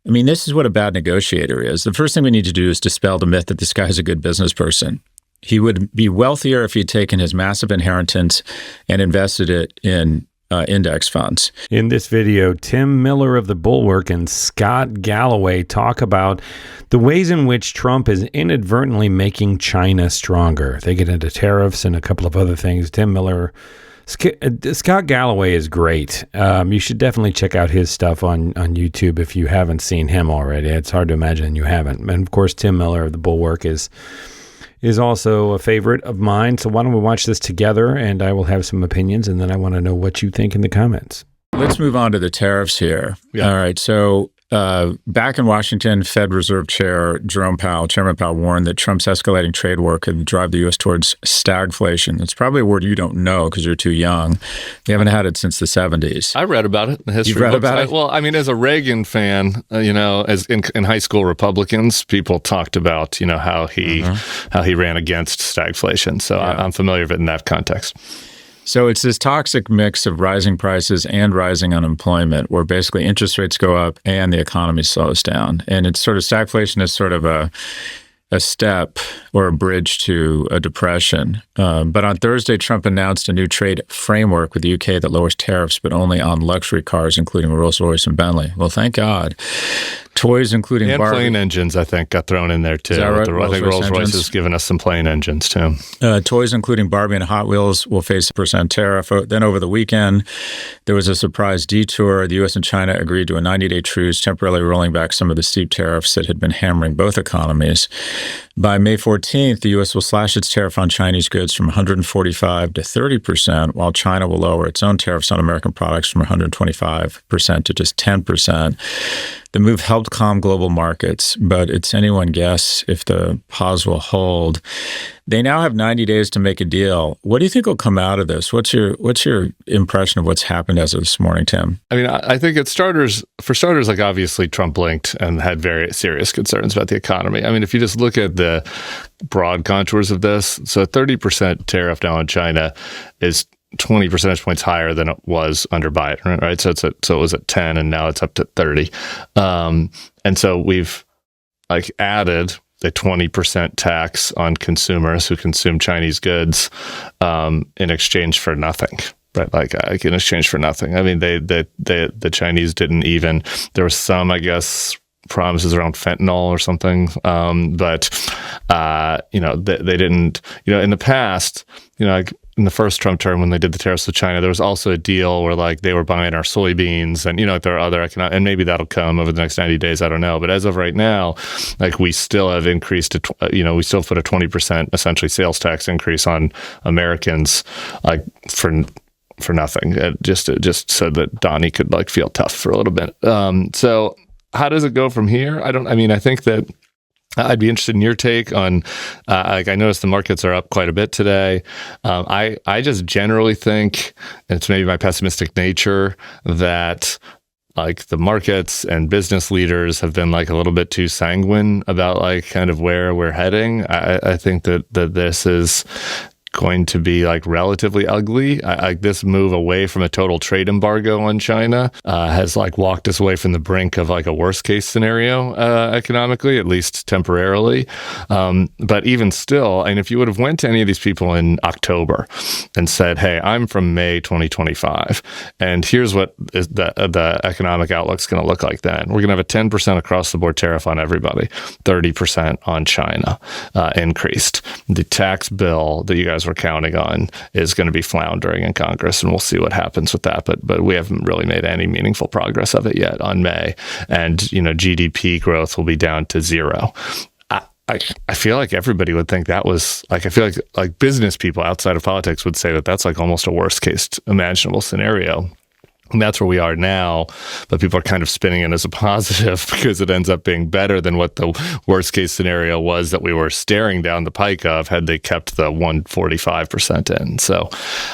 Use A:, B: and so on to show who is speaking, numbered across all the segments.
A: I mean, this is what a bad negotiator is. The first thing we need to do is dispel the myth that this guy is a good business person. He would be wealthier if he'd taken his massive inheritance and invested it in index funds.
B: In this video, Tim Miller of the Bulwark and Scott Galloway talk about the ways in which Trump is inadvertently making China stronger. They get into tariffs and a couple of other things. Tim Miller, Scott Galloway is great. You should definitely check out his stuff on YouTube if you haven't seen him already. It's hard to imagine you haven't. And of course, Tim Miller of the Bulwark is also a favorite of mine. So why don't we watch this together, and I will have some opinions, and then I want to know what you think in the comments.
A: Let's move on to the tariffs here. Yeah. All right. So back in Washington, Fed Reserve Chair Chairman Powell warned that Trump's escalating trade war could drive the U.S. towards stagflation. It's probably a word you don't know because you're too young. We haven't had it since the 70s.
C: I read about it in the history
A: You've read
C: books.
A: about it?
C: Well, I mean, as a Reagan fan, as in high school Republicans, people talked about, how he ran against stagflation. So yeah. I'm familiar with it in that context.
A: So it's this toxic mix of rising prices and rising unemployment where basically interest rates go up and the economy slows down. And it's sort of stagflation is sort of a step or a bridge to a depression. But on Thursday, Trump announced a new trade framework with the UK that lowers tariffs, but only on luxury cars, including Rolls-Royce and Bentley. Well, thank God. Toys, including
C: and plane engines, I think, got thrown in there, too.
A: Is that right?
C: I think Rolls-Royce has given us some plane engines, too.
A: Toys, including Barbie and Hot Wheels, will face a % tariff. Then over the weekend, there was a surprise detour. The U.S. and China agreed to a 90-day truce, temporarily rolling back some of the steep tariffs that had been hammering both economies. By May 14th, the U.S. will slash its tariff on Chinese goods from 145 to 30%, while China will lower its own tariffs on American products from 125% to just 10%. The move helped calm global markets, but it's anyone's guess if the pause will hold. They now have 90 days to make a deal. What do you think will come out of this? What's your impression of what's happened as of this morning, Tim?
C: I mean, I think for starters, like obviously Trump blinked and had very serious concerns about the economy. I mean, if you just look at the broad contours of this, so a 30% tariff now on China is 20 percentage points higher than it was under Biden, right? So it was at 10 and now it's up to 30. And so we've added a 20% tax on consumers who consume Chinese goods in exchange for nothing. Right, in exchange for nothing. I mean, the Chinese didn't even. There was some, I guess, promises around fentanyl or something, but they didn't. In the past, in the first Trump term when they did the tariffs with China, there was also a deal where they were buying our soybeans, and there are other economic, and maybe that'll come over the next 90 days. I don't know, but as of right now, we still have increased to, we still put a 20% essentially sales tax increase on Americans, for nothing, just so that Donnie could feel tough for a little bit. So how does it go from here? I think that I'd be interested in your take on, I noticed the markets are up quite a bit today. I just generally think, and it's maybe my pessimistic nature, that the markets and business leaders have been a little bit too sanguine about kind of where we're heading. I think that this is going to be relatively ugly. This move away from a total trade embargo on China has walked us away from the brink of a worst case scenario economically, at least temporarily. But even still, and if you would have went to any of these people in October and said, "Hey, I'm from May 2025, and here's what the economic outlook's going to look like then. We're going to have a 10% across the board tariff on everybody, 30% on China increased. The tax bill that you guys we're counting on is going to be floundering in Congress, and we'll see what happens with that. But we haven't really made any meaningful progress of it yet on May, and GDP growth will be down to 0. I feel like everybody would think that was I feel like business people outside of politics would say that that's almost a worst case imaginable scenario. And that's where we are now, but people are kind of spinning it as a positive because it ends up being better than what the worst case scenario was that we were staring down the pike of had they kept the 145% in. So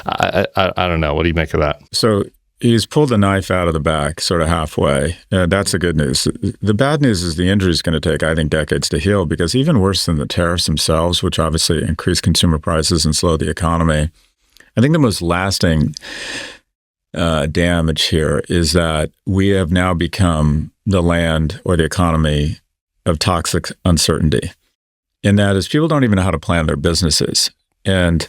C: I don't know. What do you make of that?
A: So he's pulled the knife out of the back sort of halfway. That's the good news. The bad news is the injury is going to take, I think, decades to heal, because even worse than the tariffs themselves, which obviously increase consumer prices and slow the economy, I think the most lasting damage here is that we have now become the land or the economy of toxic uncertainty. And that is people don't even know how to plan their businesses. And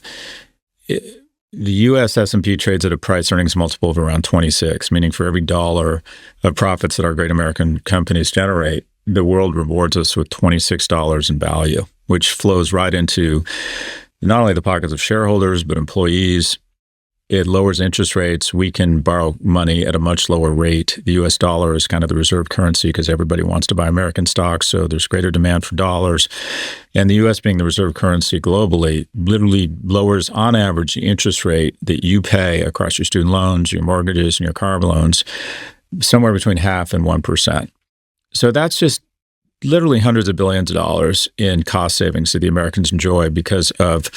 A: the U.S. S&P trades at a price earnings multiple of around 26, meaning for every dollar of profits that our great American companies generate, the world rewards us with $26 in value, which flows right into not only the pockets of shareholders, but employees. It lowers interest rates. We can borrow money at a much lower rate. The U.S. dollar is kind of the reserve currency because everybody wants to buy American stocks, so there's greater demand for dollars. And the U.S. being the reserve currency globally literally lowers, on average, the interest rate that you pay across your student loans, your mortgages, and your car loans, somewhere between 0.5% and 1%. So that's just literally hundreds of billions of dollars in cost savings that the Americans enjoy because of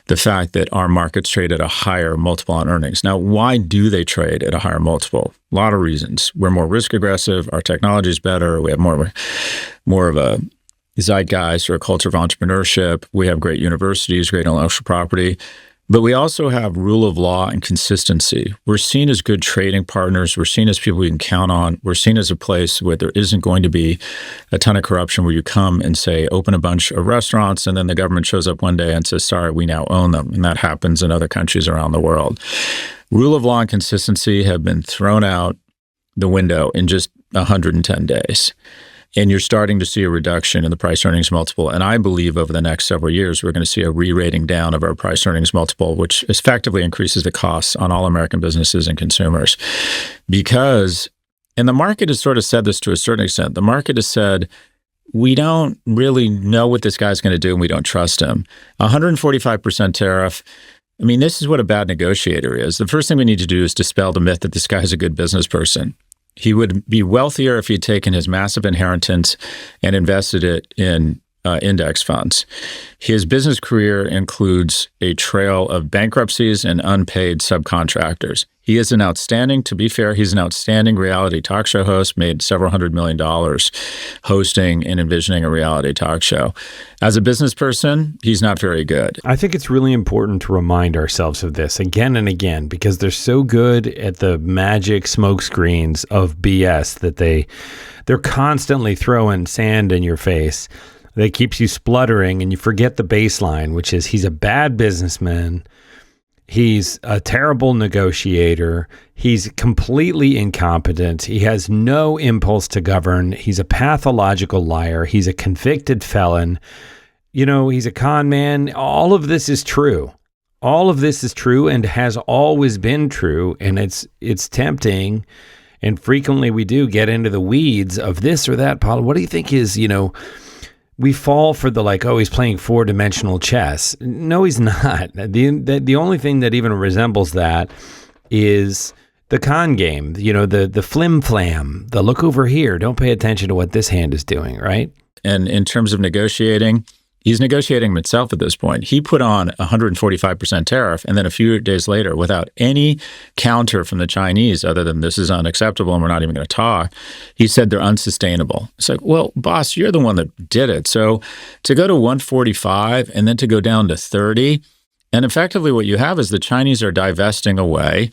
A: the fact that our markets trade at a higher multiple on earnings. Now, why do they trade at a higher multiple? A lot of reasons. We're more risk aggressive. Our technology is better. We have more of a zeitgeist or a culture of entrepreneurship. We have great universities, great intellectual property. But we also have rule of law and consistency. We're seen as good trading partners. We're seen as people we can count on. We're seen as a place where there isn't going to be a ton of corruption where you come and say, open a bunch of restaurants, and then the government shows up one day and says, sorry, we now own them. And that happens in other countries around the world. Rule of law and consistency have been thrown out the window in just 110 days. And you're starting to see a reduction in the price earnings multiple. And I believe over the next several years, we're going to see a re-rating down of our price earnings multiple, which effectively increases the costs on all American businesses and consumers. Because, and the market has sort of said this to a certain extent, the market has said, we don't really know what this guy's going to do and we don't trust him. 145% tariff. I mean, this is what a bad negotiator is. The first thing we need to do is dispel the myth that this guy is a good business person. He would be wealthier if he'd taken his massive inheritance and invested it in index funds. His business career includes a trail of bankruptcies and unpaid subcontractors. He is an outstanding, to be fair, he's an outstanding reality talk show host, made several $100 million hosting and envisioning a reality talk show. As a business person, he's not very good.
B: I think it's really important to remind ourselves of this again and again because they're so good at the magic smoke screens of BS that they're constantly throwing sand in your face that keeps you spluttering and you forget the baseline, which is he's a bad businessman. He's a terrible negotiator. He's completely incompetent. He has no impulse to govern. He's a pathological liar. He's a convicted felon. You know, he's a con man. All of this is true. All of this is true and has always been true. And it's tempting. And frequently we do get into the weeds of this or that. Paul, what do you think is, we fall for the he's playing four-dimensional chess. No, he's not. The only thing that even resembles that is the con game, the flim-flam, the look over here, don't pay attention to what this hand is doing, right?
A: And in terms of negotiating, he's negotiating himself at this point. He put on 145% tariff, and then a few days later, without any counter from the Chinese, other than this is unacceptable and we're not even going to talk, he said they're unsustainable. It's like, well, boss, you're the one that did it. So to go to 145 and then to go down to 30, and effectively what you have is the Chinese are divesting away.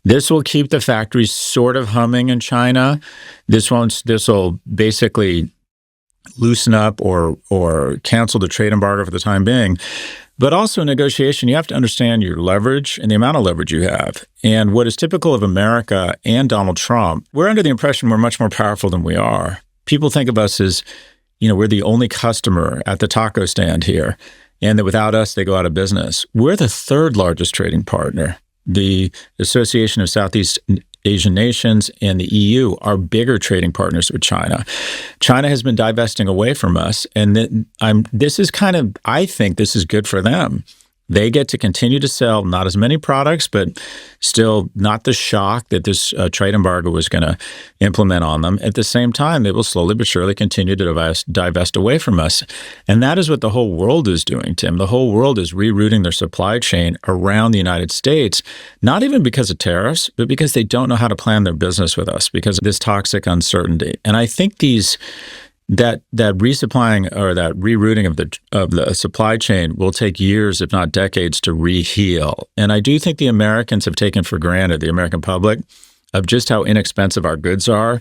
A: This will keep the factories sort of humming in China. This will basically loosen up or cancel the trade embargo for the time being. But also in negotiation, you have to understand your leverage and the amount of leverage you have. And what is typical of America and Donald Trump, we're under the impression we're much more powerful than we are. People think of us as, we're the only customer at the taco stand here, and that without us, they go out of business. We're the third largest trading partner. The Association of Southeast Asian nations and the EU are bigger trading partners with China. China has been divesting away from us, and I think this is good for them. They get to continue to sell not as many products, but still not the shock that this trade embargo was going to implement on them. At the same time, they will slowly but surely continue to divest away from us. And that is what the whole world is doing, Tim. The whole world is rerouting their supply chain around the United States, not even because of tariffs, but because they don't know how to plan their business with us because of this toxic uncertainty. And I think that resupplying or that rerouting of the supply chain will take years, if not decades, to reheal. And I do think the Americans have taken for granted, the American public, of just how inexpensive our goods are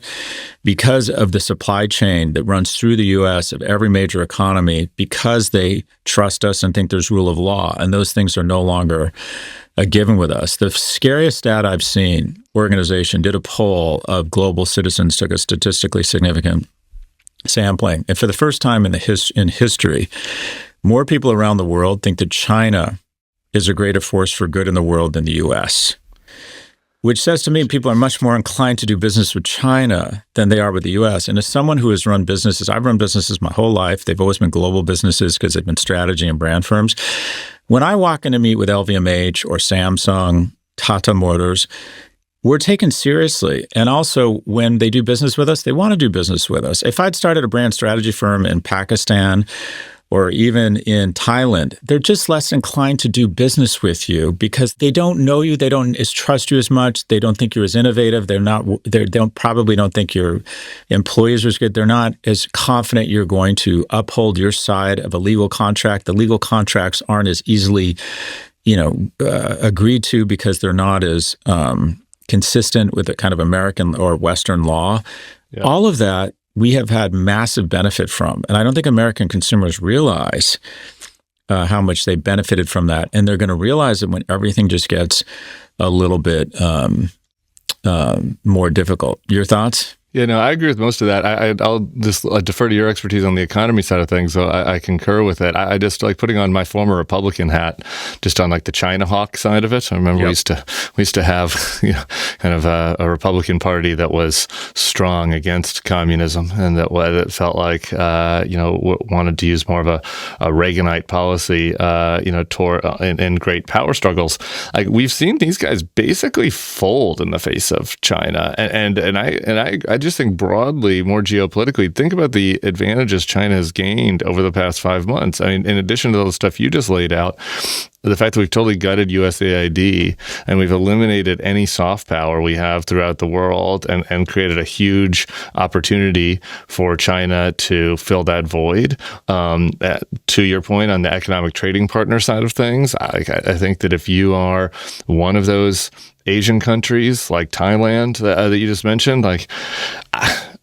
A: because of the supply chain that runs through the U.S. of every major economy, because they trust us and think there's rule of law. And those things are no longer a given with us. The scariest stat I've seen, organization did a poll of global citizens, took a statistically significant sampling. And for the first time in history, more people around the world think that China is a greater force for good in the world than the U.S., which says to me people are much more inclined to do business with China than they are with the U.S. And as someone who has run businesses, I've run businesses my whole life. They've always been global businesses because they've been strategy and brand firms. When I walk in to meet with LVMH or Samsung, Tata Motors, we're taken seriously. And also, when they do business with us, they want to do business with us. If I'd started a brand strategy firm in Pakistan or even in Thailand, they're just less inclined to do business with you because they don't know you. They don't trust you as much. They don't think you're as innovative. They probably don't think your employees are as good. They're not as confident you're going to uphold your side of a legal contract. The legal contracts aren't as easily, agreed to because they're not as consistent with the kind of American or Western law. Yeah. All of that we have had massive benefit from. And I don't think American consumers realize how much they benefited from that. And they're going to realize it when everything just gets a little bit more difficult. Your thoughts?
C: Yeah, no, I agree with most of that. I'll just defer to your expertise on the economy side of things, so I concur with it. I just like putting on my former Republican hat, just on like the China hawk side of it. I remember we used to have kind of a Republican Party that was strong against communism, and that it felt like wanted to use more of a Reaganite policy, in great power struggles. Like we've seen these guys basically fold in the face of China, and I just think broadly, more geopolitically, think about the advantages China has gained over the past 5 months. I mean, in addition to the stuff you just laid out, the fact that we've totally gutted USAID and we've eliminated any soft power we have throughout the world and created a huge opportunity for China to fill that void. To your point on the economic trading partner side of things, I think that if you are one of those Asian countries like Thailand that you just mentioned,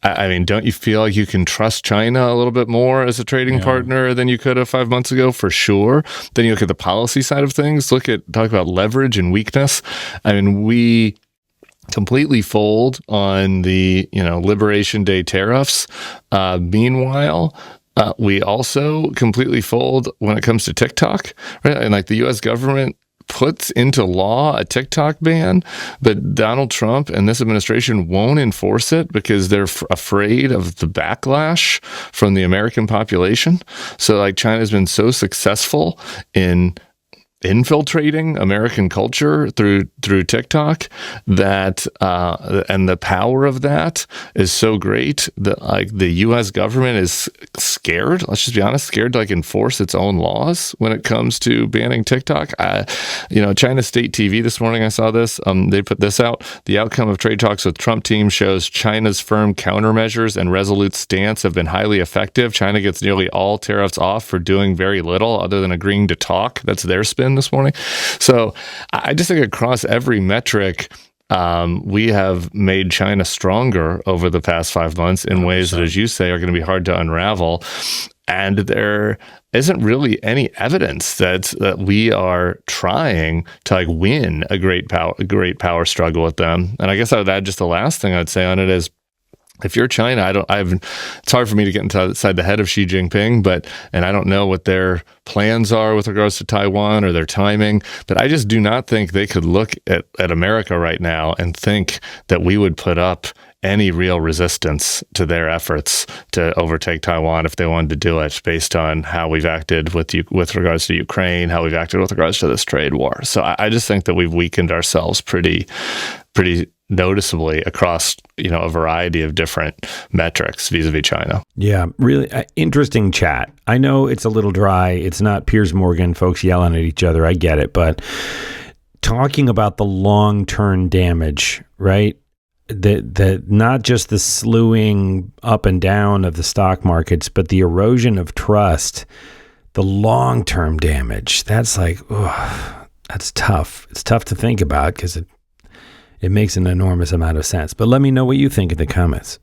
C: I mean, don't you feel like you can trust China a little bit more as a trading partner than you could have 5 months ago? For sure. Then you look at the policy side of things, talk about leverage and weakness. I mean, we completely fold on the, Liberation Day tariffs. Meanwhile, we also completely fold when it comes to TikTok, right? And like the U.S. government puts into law a TikTok ban, but Donald Trump and this administration won't enforce it because they're afraid of the backlash from the American population. So like China's been so successful in infiltrating American culture through TikTok that and the power of that is so great that like the U.S. government is scared. Let's just be honest, scared to like enforce its own laws when it comes to banning TikTok. China State TV this morning, I saw this. They put this out. The outcome of trade talks with Trump team shows China's firm countermeasures and resolute stance have been highly effective. China gets nearly all tariffs off for doing very little other than agreeing to talk. That's their spin this morning. So I just think across every metric, we have made China stronger over the past 5 months in ways that, as you say, are going to be hard to unravel. And there isn't really any evidence that we are trying to win a great power struggle with them. And I guess I would add just the last thing I'd say on it is, if you're China, it's hard for me to get inside the head of Xi Jinping, and I don't know what their plans are with regards to Taiwan or their timing, but I just do not think they could look at America right now and think that we would put up any real resistance to their efforts to overtake Taiwan if they wanted to do it, based on how we've acted with regards to Ukraine, how we've acted with regards to this trade war. So I just think that we've weakened ourselves pretty noticeably across a variety of different metrics vis-a-vis China.
B: Yeah, really interesting chat. I know it's a little dry. It's not Piers Morgan, folks yelling at each other. I get it. But talking about the long-term damage, right? The not just the slewing up and down of the stock markets, but the erosion of trust, the long-term damage. That's that's tough. It's tough to think about because it makes an enormous amount of sense. But let me know what you think in the comments.